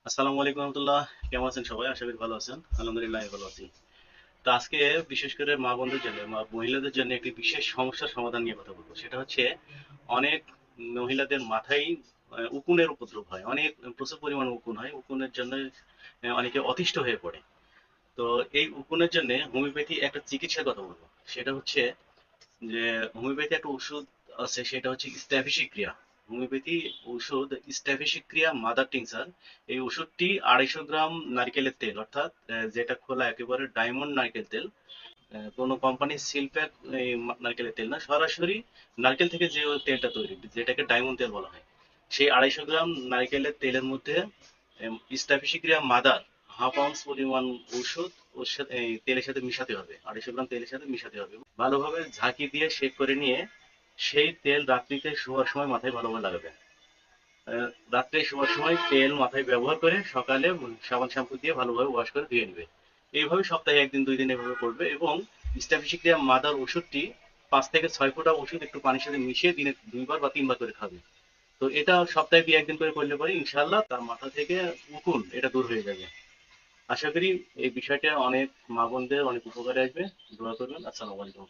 আসসালামু আলাইকুম রহমতুল্লাহ। কেমন আছেন সবাই? আশা করি ভালো আছেন। আলহামদুলিল্লাহ আমি ভালো আছি। তো আজকে বিশেষ করে মা বোনদের জন্য, মহিলাদের জন্য একটি বিশেষ সমস্যার সমাধান নিয়ে কথা বলবো। সেটা হচ্ছে অনেক মহিলাদের মাথায় উকুনের উপদ্রব হয়, অনেক প্রচুর পরিমাণ উকুন হয়। উকুনের জন্য অনেকে অতিষ্ঠ হয়ে পড়ে। তো এই উকুনের জন্য হোমিওপ্যাথি একটা চিকিৎসার কথা বলবো। সেটা হচ্ছে যে হোমিওপ্যাথি একটা ওষুধ আছে, সেটা হচ্ছে স্ট্যাফিসিক্রিয়া। হোমিওপ্যাথি ওষুধ স্ট্যাফিসিক্রিয়া মাদার টিংচার। এই ওষুধটি 250 গ্রাম নারকেলের তেল, অর্থাৎ যেটা খোলা একেবারে ডায়মন্ড নারকেল তেল, কোনো কোম্পানির সিল প্যাক নারকেলের তেল না, সরাসরি নারকেল থেকে যে তেলটা তৈরি, যেটাকে ডায়মন্ড তেল বলা হয়, সেই 250 গ্রাম নারকেলের তেলের মধ্যে স্ট্যাফিসিক্রিয়া মাদার হাফ আউন্স পরিমাণ ঔষধ ওর সাথে এই তেলের সাথে মিশাতে হবে, 250 গ্রাম তেলের সাথে মিশাতে হবে, ভালোভাবে ঝাঁকি দিয়ে শেক করে নিয়ে সেই তেল রাত্রিতে শোয়ার সময় মাথায় ভালোভাবে লাগাবে। রাত্রে শোয়ার সময় তেল মাথায় ব্যবহার করে সকালে সাবান শ্যাম্পু দিয়ে ভালোভাবে ওয়াশ করে ধুয়ে নেবে। এইভাবে সপ্তাহে একদিন দুই দিন এভাবে করবে, এবং স্ট্যাফিসিক্রিয়া মাদার ওষুধটি 5 থেকে 6 ফোঁটা ওষুধ একটু পানির সাথে মিশিয়ে দিনে 2 বার বা 3 বার করে খাবে। তো এটা সপ্তাহে 2 একদিন করে করলে পরে ইনশাল্লাহ তার মাথা থেকে উকুন এটা দূর হয়ে যাবে। আশা করি এই বিষয়টা অনেক মা বোনদের অনেক উপকারে আসবে। দোয়া করবেন। আসসালামু আলাইকুম।